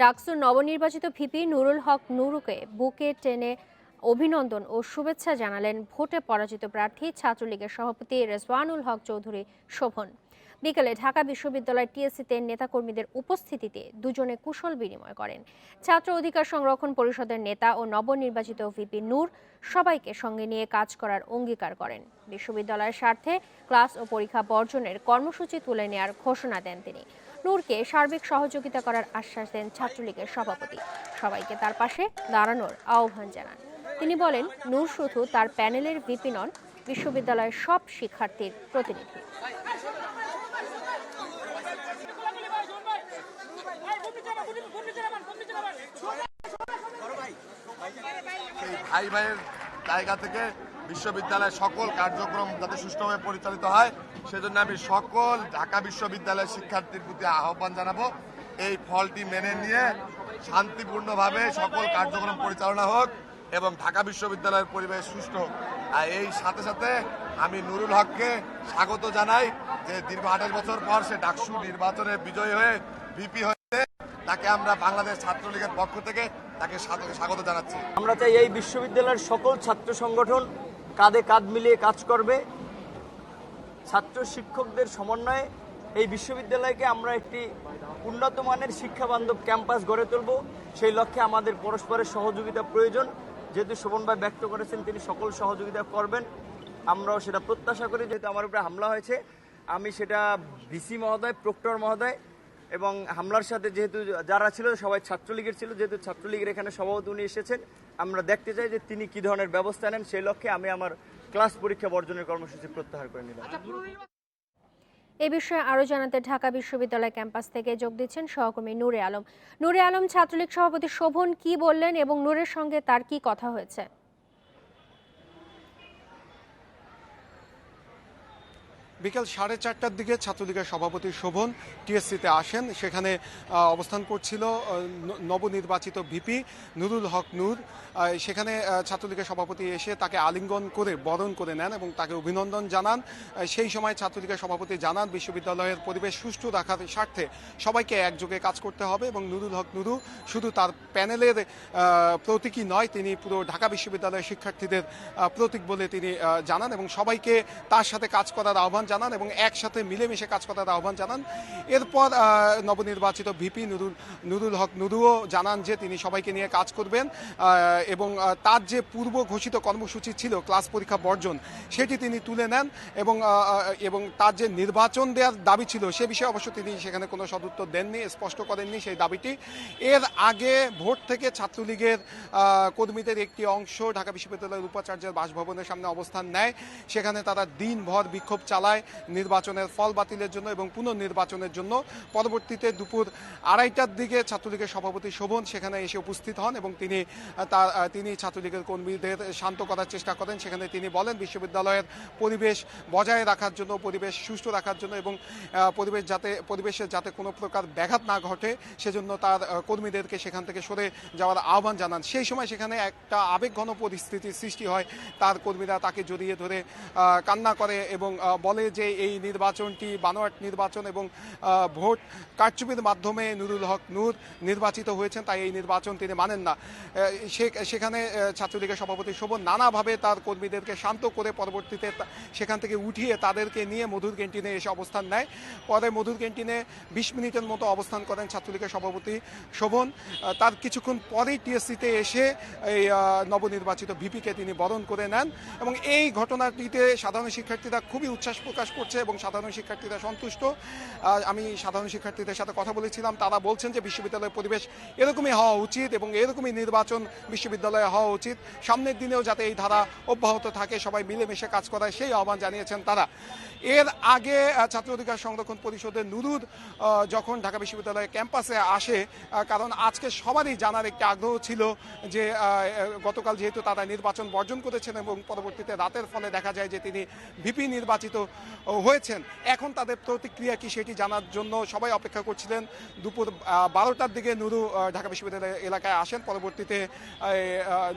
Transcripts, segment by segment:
ডাকসুর নবনির্বাচিত ভিপি নুরুল হক নুরুকে বুকে টেনে অভিনন্দন ও শুভেচ্ছা জানালেন ভোটে পরাজিত প্রার্থী ছাত্রলীগের সভাপতি রেজওয়ানুল হক চৌধুরী শোভন। বিকেলে ঢাকা বিশ্ববিদ্যালয় টিএসসিতে নেতাকর্মীদের উপস্থিতিতে দুজনে কুশল বিনিময় করেন। ছাত্র অধিকার সংরক্ষণ পরিষদের নেতা ও নবনির্বাচিত ভিপি নূর সবাইকে সঙ্গে নিয়ে কাজ করার অঙ্গীকার করেন। বিশ্ববিদ্যালয়ের স্বার্থে ক্লাস ও পরীক্ষা বর্জনের কর্মসূচি তুলে নেওয়ার ঘোষণা দেন তিনি। নূরকে সার্বিক সহযোগিতা করার আশ্বাস দেন ছাত্রলীগের সভাপতি। সবাইকে তার পাশে দাঁড়ানোর আহ্বান জানান। তিনি বলেন, নূর শুধু তার প্যানেলের ভিপি নন, বিশ্ববিদ্যালয়ের সব শিক্ষার্থীর প্রতিনিধি। ভাই ভাইয়ের জায়গা থেকে বিশ্ববিদ্যালয়ের সকল কার্যক্রম যাতে সুষ্ঠুভাবে পরিচালিত হয় সেজন্য আমি সকল ঢাকা বিশ্ববিদ্যালয়ের শিক্ষার্থীর প্রতি আহ্বান জানাবো, এই ফলটি মেনে নিয়ে শান্তিপূর্ণভাবে সকল কার্যক্রম পরিচালনা হোক এবং ঢাকা বিশ্ববিদ্যালয়ের পরিবেশ সুষ্ঠু হোক। আর এই সাথে সাথে আমি নুরুল হককে স্বাগত জানাই যে দীর্ঘ 28 বছর পর সে ডাকসু নির্বাচনে বিজয়ী হয়ে ভিপি হয়েছে। তাকে আমরা বাংলাদেশ ছাত্রলীগের পক্ষ থেকে তাকে স্বাগত জানাচ্ছি। আমরা চাই এই বিশ্ববিদ্যালয়ের সকল ছাত্র সংগঠন কাঁধে কাঁধ মিলিয়ে কাজ করবে। ছাত্র শিক্ষকদের সমন্বয়ে এই বিশ্ববিদ্যালয়কে আমরা একটি উন্নত মানের শিক্ষা বান্ধব ক্যাম্পাস গড়ে তুলব। সেই লক্ষ্যে আমাদের পরস্পরের সহযোগিতা প্রয়োজন। যেহেতু শোভন ভাই ব্যক্ত করেছেন তিনি সকল সহযোগিতা করবেন, আমরাও সেটা প্রত্যাশা করি। যেহেতু আমার উপরে হামলা হয়েছে, আমি সেটা ভিসি মহোদয়, প্রক্টর মহোদয় এবং হামলার সাথে যেহেতু যারা ছিল সবাই ছাত্রলীগের ছিল, যেহেতু ছাত্রলীগের এখানে সভাপতি উনি এসেছেন, আমরা দেখতে চাই যে তিনি কি ধরনের ব্যবস্থা নেন। সেই লক্ষ্যে আমি আমার ক্লাস পরীক্ষা বর্জনের কর্মসূচি প্রত্যাহার করে নিলাম। এ বিষয়ে আরও জানাতে ঢাকা বিশ্ববিদ্যালয় ক্যাম্পাস থেকে যোগ দিচ্ছেন সহকর্মী নূরে আলম। নূরে আলম, ছাত্রলীগ সভাপতি শোভন কি বললেন এবং নূরের সঙ্গে তার কি কথা হয়েছে? বিকেল 4:30টার দিকে ছাত্রলীগের সভাপতি শোভন টিএসসিতে আসেন। সেখানে অবস্থান করছিল নবনির্বাচিত ভিপি নুরুল হক নূর। সেখানে ছাত্রলীগের সভাপতি এসে তাকে আলিঙ্গন করে বরণ করে নেন এবং তাকে অভিনন্দন জানান। সেই সময় ছাত্রলীগের সভাপতি জানান বিশ্ববিদ্যালয়ের পরিবেশ সুষ্ঠু রাখার স্বার্থে সবাইকে একযোগে কাজ করতে হবে এবং নুরুল হক নুরু শুধু তার প্যানেলের প্রতীকই নয়, তিনি পুরো ঢাকা বিশ্ববিদ্যালয়ের শিক্ষার্থীদের প্রতীক বলে তিনি জানান এবং সবাইকে তার সাথে কাজ করার আহ্বান জানান এবং একসাথে মিলেমিশে কাজ করার আহ্বান জানান। এরপর নবনির্বাচিত ভিপি নুরুল হক নুরুও জানান যে তিনি সবাইকে নিয়ে কাজ করবেন এবং তার যে পূর্ব ঘোষিত কর্মসূচি ছিল ক্লাস পরীক্ষা বর্জন, সেটি তিনি তুলে নেন এবং তার যে নির্বাচন দেওয়ার দাবি ছিল সে বিষয়ে অবশ্য তিনি সেখানে কোনো সদুত্তর দেননি, স্পষ্ট করেননি সেই দাবিটি। এর আগে ভোট থেকে ছাত্রলীগের কর্মীদের একটি অংশ ঢাকা বিশ্ববিদ্যালয়ের উপাচার্যের বাসভবনের সামনে অবস্থান নেয়। সেখানে তারা দিনভর বিক্ষোভ চালায় নির্বাচনের ফল বাতিলের জন্য এবং পুনর্নির্বাচনের জন্য। পরবর্তীতে দুপুর 2:30টার দিকে ছাত্রলীগের সভাপতি শোভন সেখানে এসে উপস্থিত হন এবং তিনি ছাত্রলীগের কর্মীদের শান্ত করার চেষ্টা করেন। সেখানে তিনি বলেন বিশ্ববিদ্যালয়ের পরিবেশ বজায় রাখার জন্য, পরিবেশ সুষ্ঠু রাখার জন্য এবং পরিবেশের যাতে কোনো প্রকার ব্যাঘাত না ঘটে সেজন্য তার কর্মীদেরকে সেখান থেকে সরে যাওয়ার আহ্বান জানান। সেই সময় সেখানে একটা আবেগঘন পরিস্থিতির সৃষ্টি হয়। তার কর্মীরা তাকে জড়িয়ে ধরে কান্না করে এবং বলে যে এই নির্বাচনটি বানোয়াট নির্বাচন এবং ভোট কারচুপির মাধ্যমে নুরুল হক নূর নির্বাচিত হয়েছেন, তাই এই নির্বাচন তিনি মানেন না। সেখানে ছাত্রলীগের সভাপতি শোভন নানাভাবে তার কর্মীদেরকে শান্ত করে পরবর্তীতে সেখান থেকে উঠিয়ে তাদেরকে নিয়ে মধুর ক্যান্টিনে এসে অবস্থান নেয়। পরে মধুর ক্যান্টিনে 20 মিনিটের মতো অবস্থান করেন ছাত্রলীগের সভাপতি শোভন। তার কিছুক্ষণ পরেই টিএসসিতে এসে এই নবনির্বাচিত ভিপিকে তিনি বরণ করে নেন এবং এই ঘটনাটিতে সাধারণ শিক্ষার্থীরা খুবই উচ্ছ্বাস প্রকাশ করছে এবং সাধারণ শিক্ষার্থীরা সন্তুষ্ট। আমি সাধারণ শিক্ষার্থীদের সাথে কথা বলেছিলাম, তারা বলছেন যে বিশ্ববিদ্যালয়ের পরিবেশ এরকমই হওয়া উচিত এবং এরকমই নির্বাচন বিশ্ববিদ্যালয়ে হওয়া উচিত। সামনের দিনেও যাতে এই ধারা অব্যাহত থাকে, সবাই মিলেমিশে কাজ করায় সেই আহ্বান জানিয়েছেন তারা। এর আগে ছাত্র অধিকার সংরক্ষণ পরিষদের নুরুর যখন ঢাকা বিশ্ববিদ্যালয়ের ক্যাম্পাসে আসে, কারণ আজকে সবারই জানার একটি আগ্রহ ছিল যে গতকাল যেহেতু তারা নির্বাচন বর্জন করেছেন এবং পরবর্তীতে রাতের ফলে দেখা যায় যে তিনি ভিপি নির্বাচিত হয়েছেন, এখন তাদের প্রতিক্রিয়া কি সেটি জানার জন্য সবাই অপেক্ষা করছিলেন। দুপুর 12টার দিকে নুরু ঢাকা বিশ্ববিদ্যালয় এলাকায় আসেন। পরবর্তীতে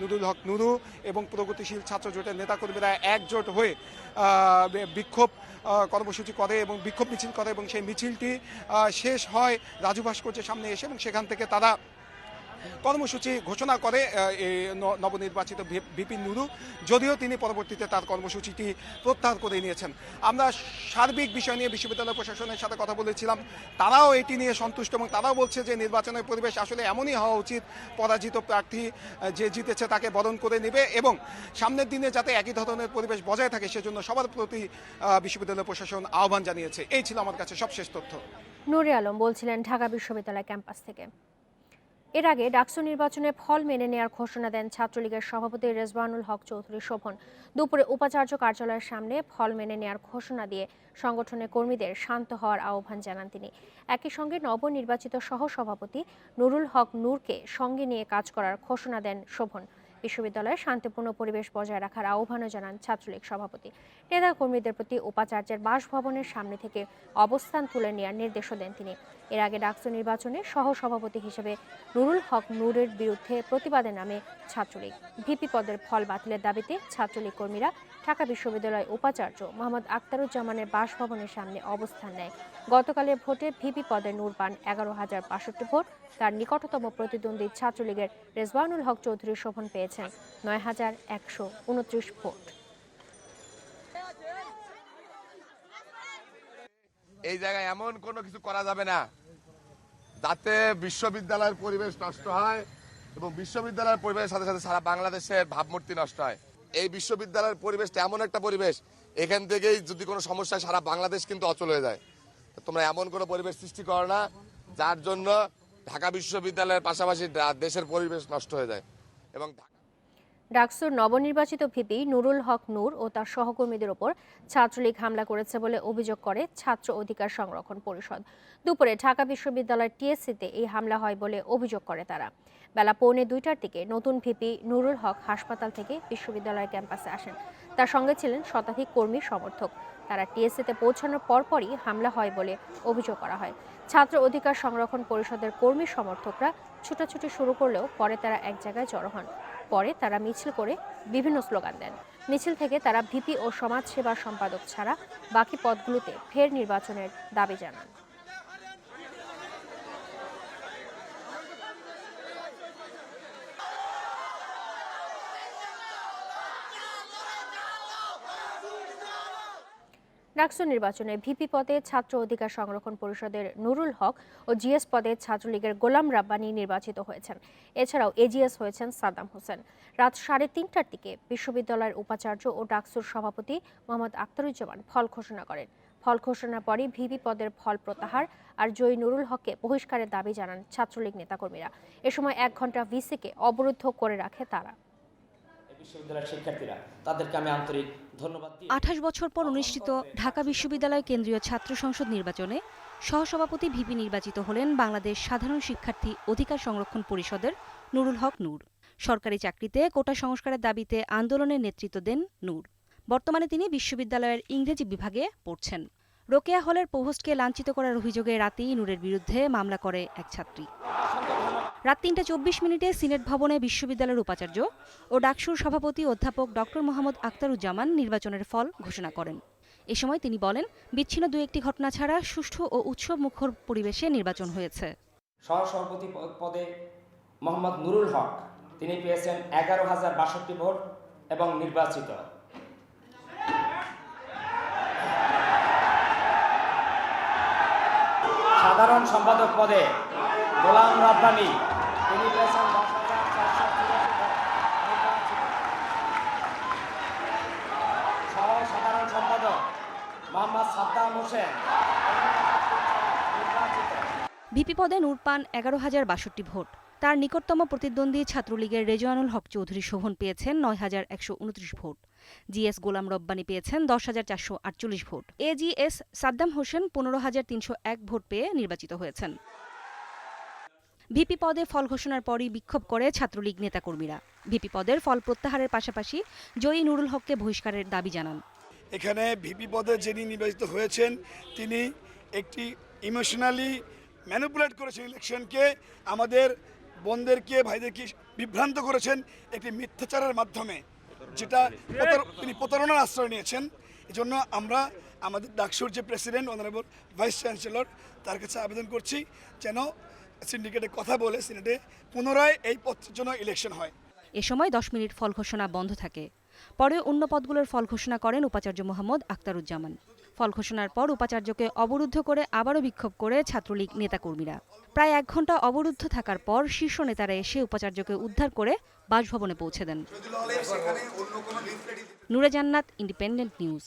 নুরুল হক নুরু এবং প্রগতিশীল ছাত্র জোটের নেতাকর্মীরা একজোট হয়ে বিক্ষোভ কর্মসূচি করে এবং বিক্ষোভ মিছিল করে এবং সেই মিছিলটি শেষ হয় রাজু ভাস্কর্যের সামনে এসে এবং সেখান থেকে তারা কর্মসূচি ঘোষণা করে এই নবনির্বাচিত ভিপি নুরু, যদিও তিনি পরবর্তীতে তার কর্মসূচিটি প্রত্যাহার করে নিয়েছেন। আমরা সার্বিক বিষয় নিয়ে বিশ্ববিদ্যালয় প্রশাসনের সাথে কথা বলেছিলাম, তারাও এটি নিয়ে সন্তুষ্ট এবং তারাও বলছে যে নির্বাচনের পরিবেশ আসলে এমনই হওয়া উচিত, পরাজিত প্রার্থী যে জিতেছে তাকে বরণ করে নেবে এবং সামনের দিনে যাতে একই ধরনের পরিবেশ বজায় থাকে সেজন্য সবার প্রতি বিশ্ববিদ্যালয় প্রশাসন আহ্বান জানিয়েছে। এই ছিল আমার কাছে সবশেষ তথ্য। নুরে আলম বলছিলেন ঢাকা বিশ্ববিদ্যালয় ক্যাম্পাস থেকে। এর আগে ডাকসু নির্বাচনে ফল মেনে নেওয়ার ঘোষণা দেন ছাত্রলীগের সভাপতি রেজওয়ানুল হক চৌধুরী শোভন। দুপুরে উপাচার্য কার্যালয়ের সামনে ফল মেনে নেওয়ার ঘোষণা দিয়ে সংগঠনের কর্মীদের শান্ত হওয়ার আহ্বান জানান তিনি। একই সঙ্গে নবনির্বাচিত সহসভাপতি নুরুল হক নূরকে সঙ্গে নিয়ে কাজ করার ঘোষণা দেন শোভন। বিশ্ববিদ্যালয়ে শান্তিপূর্ণ পরিবেশ বজায় রাখার আহ্বানও জানান ছাত্রলীগ সভাপতি। নেতা কর্মীদের প্রতি উপাচার্যের বাসভবনের সামনে থেকে অবস্থান তুলে নেওয়ার নির্দেশও দেন তিনি। এর আগে ডাকসু নির্বাচনে সহসভাপতি হিসেবে নুরুল হক নূরের বিরুদ্ধে প্রতিবাদে নামে ছাত্রলীগ। ভিপি পদের ফল বাতিলের দাবিতে ছাত্রলীগ কর্মীরা ঢাকা বিশ্ববিদ্যালয় উপাচার্য মোহাম্মদ আখতারুজ্জামানের বাসভবনের সামনে অবস্থান নেয়। গতকালের ভোটে ভিপি পদে নূর পান 11,062 ভোট। তার নিকটতম প্রতিদ্বন্দ্বী ছাত্রলীগের রেজওয়ানুল হক চৌধুরী শোভন পেয়েছেন 9,129 ভোট। এই জায়গায় এমন কোনো কিছু করা যাবে না যাতে বিশ্ববিদ্যালয়ের পরিবেশ নষ্ট হয় এবং বিশ্ববিদ্যালয়ের পরিবেশের সাথে সাথে সারা বাংলাদেশের ভাবমূর্তি নষ্ট হয়। এই বিশ্ববিদ্যালয়ের পরিবেশটা এমন একটা পরিবেশ, এখান থেকেই যদি কোনো সমস্যা সারা বাংলাদেশ কিন্তু অচল হয়ে যায়। তোমরা এমন কোনো পরিবেশ সৃষ্টি করো না যার জন্য ঢাকা বিশ্ববিদ্যালয়ের পাশাপাশি দেশের পরিবেশ নষ্ট হয়ে যায়। এবং ডাকসুর নবনির্বাচিত ভিপি নুরুল হক নূর ও তার সহকর্মীদের ওপর ছাত্রলীগ হামলা করেছে বলে অভিযোগ করে ছাত্র অধিকার সংরক্ষণ পরিষদ। দুপুরে ঢাকা বিশ্ববিদ্যালয়ের টিএসসিতে এই হামলা হয় বলে অভিযোগ করে তারা। বেলা 1:45টার দিকে নতুন ভিপি নুরুল হক হাসপাতাল থেকে বিশ্ববিদ্যালয় ক্যাম্পাসে আসেন। তার সঙ্গে ছিলেন শতাধিক কর্মী সমর্থক। তারা টিএসসিতে পৌঁছানোর পরপরই হামলা হয় বলে অভিযোগ করা হয়। ছাত্র অধিকার সংরক্ষণ পরিষদের কর্মী সমর্থকরা ছুটাছুটি শুরু করলেও পরে তারা এক জায়গায় জড়ো হন। পরে তারা মিছিল করে বিভিন্ন স্লোগান দেন। মিছিল থেকে তারা ভিপি ও সমাজসেবা সম্পাদক ছাড়া বাকি পদগুলোতে ফের নির্বাচনের দাবি জানান। ডাকসু নির্বাচনে ভিপি পদে ছাত্র অধিকার সংরক্ষণ পরিষদের নুরুল হক ও জিএস পদে ছাত্রলীগের গোলাম রাব্বানী নির্বাচিত হয়েছেন। এছাড়াও এজিএস হয়েছেন সাদ্দাম হোসেন। রাত 3:30টার দিকে বিশ্ববিদ্যালয়ের উপাচার্য ও ডাকসুর সভাপতি মোহাম্মদ আখতারুজ্জামান ফল ঘোষণা করেন। ফল ঘোষণার পরই ভিপি পদের ফল প্রত্যাহার আর জয়ী নুরুল হককে বহিষ্কারের দাবি জানান ছাত্রলীগ নেতাকর্মীরা। এ সময় 1 ঘণ্টা ভিসিকে অবরুদ্ধ করে রাখে তারা। বিশ্ববিদ্যালয়ের শিক্ষার্থীরা তাদেরকে আমি আন্তরিক ধন্যবাদ দিই। 28 বছর পর অনুষ্ঠিত ঢাকা বিশ্ববিদ্যালয় কেন্দ্রীয় ছাত্র সংসদ নির্বাচনে সহসভাপতি ভিপি নির্বাচিত হলেন বাংলাদেশ সাধারণ শিক্ষার্থী অধিকার সংরক্ষণ পরিষদের নুরুল হক নূর। সরকারি চাকরিতে কোটা সংস্কারের দাবিতে আন্দোলনের নেতৃত্ব দেন নূর। বর্তমানে তিনি বিশ্ববিদ্যালয়ের ইংরেজি বিভাগে পড়ছেন। রোকেয়া হলের প্রভোস্টকে লাঞ্ছিত করার অভিযোগে রাতেই নূরের বিরুদ্ধে মামলা করে এক ছাত্রী। রাত 3:24 সিনেট ভবনে বিশ্ববিদ্যালয়ের উপাচার্য ও ডাকসুর সভাপতি অধ্যাপক ডক্টর মোহাম্মদ আখতারুজ্জামান নির্বাচনের ফল ঘোষণা করেন। এ সময় তিনি বলেন, বিচ্ছিন্ন 2-1টি ঘটনা ছাড়া সুষ্ঠু ও উৎসব মুখর পরিবেশে নির্বাচন হয়েছে। সহসভাপতি পদে মোহাম্মদ নুরুল হক তিনি পেয়েছেন 11,062 ভোট এবং নির্বাচিত। সাধারণ সম্পাদক পদে গোলাম রাব্বানী তিনি পেয়েছেন 10,484 ভোট নির্বাচিত। সহ সাধারণ সম্পাদক মোহাম্মদ সাদ্দাম হোসেন নির্বাচিত। ভিপি পদে নূর পান 11,062 ভোট। তার নিকটতম প্রতিদ্বন্দ্বী ছাত্রলীগের রেজওয়ানুল হক চৌধুরী শোভন পেয়েছেন 9,129 ভোট। জিএস গোলাম রব্বানী পেয়েছেন 10,448 vote. AGS Saddam Hossain 15,301 vote পেয়ে নির্বাচিত হয়েছেন। ভিপি পদে ফল ঘোষণার পরই বিক্ষোভ করে ছাত্রলীগ নেতাকর্মীরা। ভিপি পদের ফল প্রত্যাহারের পাশাপাশি জয়ী নুরুল হককে বহিষ্কারের দাবি জানান। এখানে ভিপি পদে যিনি নির্বাচিত হয়েছেন তিনি একটি ইমোশনালি ম্যানিপুলেট করেছেন ইলেকশনকে, আমাদের বোনদেরকে ভাইদেরকে বিভ্রান্ত করেছেন একটি মিথ্যাচারের মাধ্যমে, যেটা তিনি প্রতারণার আশ্রয় নিয়েছেন। এজন্য আমরা আমাদের ডাকসুর যে প্রেসিডেন্ট অনারেবল ভাইস চ্যান্সেলর তার কাছে আবেদন করছি যেন সিন্ডিকেটে কথা বলে সিনেটে পুনরায় এই পদের জন্য ইলেকশন হয়। এ সময় 10 মিনিট ফল ঘোষণা বন্ধ থাকে। পরে অন্য পদগুলোর ফল ঘোষণা করেন উপাচার্য মোহাম্মদ আখতারুজ্জামান। ফল ঘোষণার পর উপাচার্যকে অবরুদ্ধ করে আবারও বিক্ষোভ করে ছাত্রলীগ নেতাকর্মীরা। প্রায় 1 ঘন্টা অবরুদ্ধ থাকার পর শীর্ষ নেতারা এসে উপাচার্যকে উদ্ধার করে বাসভবনে পৌঁছে দেন। নূরে জান্নাত, ইন্ডিপেন্ডেন্ট নিউজ।